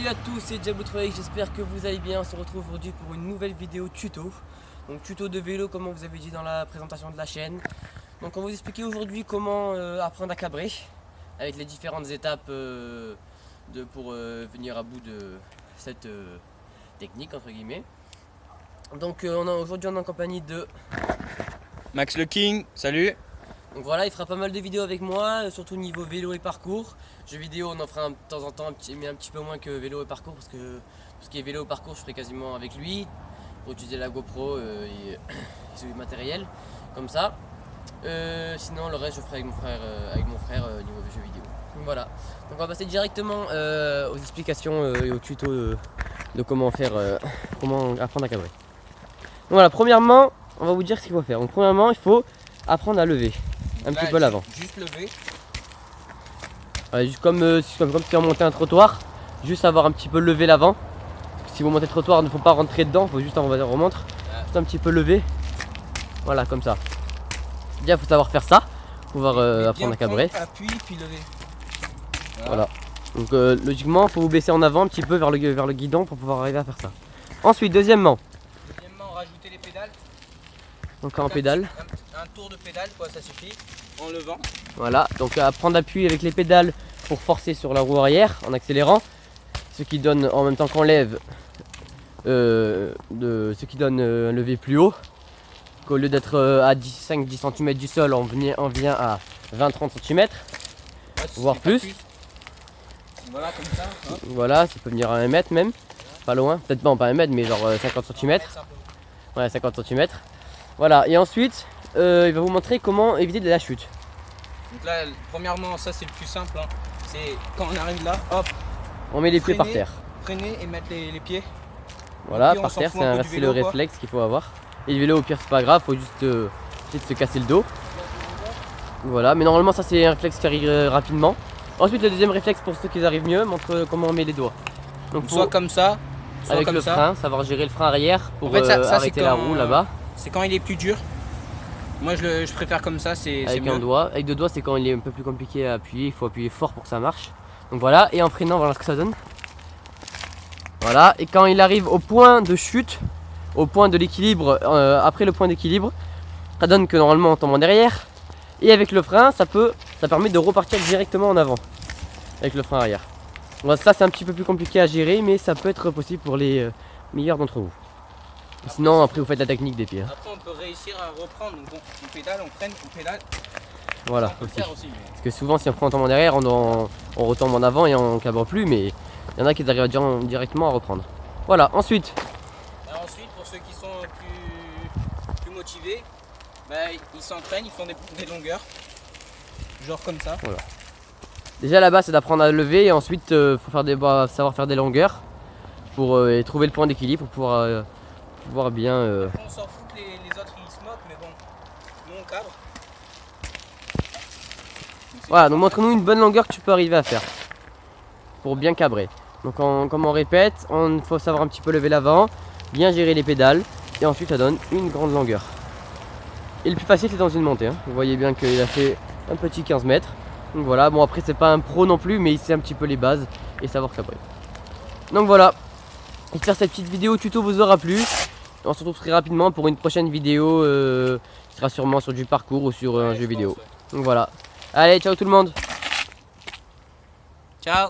Salut à tous, c'est Diablo3X, j'espère que vous allez bien. On se retrouve aujourd'hui pour une nouvelle vidéo tuto. Donc tuto de vélo comme on vous avait dit dans la présentation de la chaîne. Donc on va vous expliquer aujourd'hui comment apprendre à cabrer avec les différentes étapes pour venir à bout de cette technique entre guillemets. Donc aujourd'hui on est en compagnie de Max le King, salut. Donc voilà, il fera pas mal de vidéos avec moi, surtout niveau vélo et parcours. Jeux vidéo, on en fera de temps en temps, mais un petit peu moins que vélo et parcours, parce que tout ce qui est vélo et parcours, je ferai quasiment avec lui pour utiliser la GoPro et le matériel, comme ça. Sinon, le reste, je ferai avec mon frère niveau jeux vidéo. Donc voilà. Donc on va passer directement aux explications et aux tutos de comment comment apprendre à cabrer. Donc voilà, premièrement, on va vous dire ce qu'il faut faire. Donc premièrement, il faut apprendre à lever. Un petit peu l'avant. Juste lever. Ouais, juste comme si on montait un trottoir, juste avoir un petit peu levé l'avant. Si vous montez le trottoir, il ne faut pas rentrer dedans, il faut juste, on va dire, remontre. Juste un petit peu lever. Voilà, comme ça. Déjà, il faut savoir faire ça, pour pouvoir apprendre à cabrer. Appui puis lever. Voilà. Donc logiquement, il faut vous baisser en avant un petit peu vers le guidon pour pouvoir arriver à faire ça. Ensuite, deuxièmement, Rajouter les pédales. donc en pédale. Un tour de pédale, quoi, ça suffit. En levant. Voilà, donc prendre appui avec les pédales pour forcer sur la roue arrière en accélérant, ce qui donne en même temps qu'on lève, ce qui donne un lever plus haut, qu'au lieu d'être à 5-10 cm du sol, on vient à 20-30 cm, Ouais, voire plus. Voilà, comme ça. Hop. Voilà, ça peut venir à 1 mètre même, pas loin, peut-être pas 1 mètre, mais genre 50 cm. Ouais, 50 cm. Voilà, et ensuite, il va vous montrer comment éviter de la chute. Donc là, premièrement, ça c'est le plus simple. Hein. C'est quand on arrive là, hop, On met les pieds par terre. freiner et mettre les pieds. Voilà, puis, on par s'en terre, fout c'est un peu le du vélo, quoi. réflexe qu'il faut avoir. Et le vélo, au pire, c'est pas grave, faut juste essayer de se casser le dos. Voilà, mais normalement, ça c'est un réflexe qui arrive rapidement. Ensuite, le deuxième réflexe pour ceux qui arrivent mieux, montre comment on met les doigts. Donc, Soit comme ça, soit avec comme le ça. frein, savoir gérer le frein arrière pour En fait, ça, arrêter la roue là-bas. C'est quand il est plus dur. Moi je préfère comme ça, c'est Avec mieux. un doigt. Avec deux doigts, c'est quand il est un peu plus compliqué à appuyer. Il faut appuyer fort pour que ça marche. Donc voilà, et en freinant, voilà ce que ça donne. Voilà, et quand il arrive au point de chute, au point de l'équilibre, après le point d'équilibre, ça donne que normalement on tombe en derrière. Et avec le frein, ça permet de repartir directement en avant. Avec le frein arrière. Donc ça c'est un petit peu plus compliqué à gérer, mais ça peut être possible pour les meilleurs d'entre vous. Sinon après vous faites la technique des pieds. Après on peut réussir à reprendre, donc on pédale, on freine, on pédale. Voilà, On peut aussi. faire aussi. Parce que souvent si on prend un tombe en derrière, on retombe en avant et on cabre plus, mais il y en a qui arrivent directement à reprendre. Voilà, ensuite, Alors ensuite, pour ceux qui sont plus motivés, bah, ils s'entraînent, ils font des longueurs. Genre comme ça. déjà là-bas c'est d'apprendre à lever et ensuite faut savoir faire des longueurs pour et trouver le point d'équilibre pour pouvoir bien... Après, on s'en fout que les autres ils se moquent, mais bon, nous on cadre. Voilà, donc montre-nous une bonne longueur que tu peux arriver à faire pour bien cabrer. Donc comme on répète, il faut savoir un petit peu lever l'avant, bien gérer les pédales et ensuite ça donne une grande longueur. Et le plus facile c'est dans une montée, hein. Vous voyez bien qu'il a fait un petit 15 mètres. Donc voilà, bon après c'est pas un pro non plus mais il sait un petit peu les bases et savoir cabrer. Donc voilà, j'espère que cette petite vidéo tuto vous aura plu. On se retrouve très rapidement pour une prochaine vidéo qui sera sûrement sur du parcours ou sur un jeu vidéo. Donc voilà, allez ciao tout le monde. Ciao.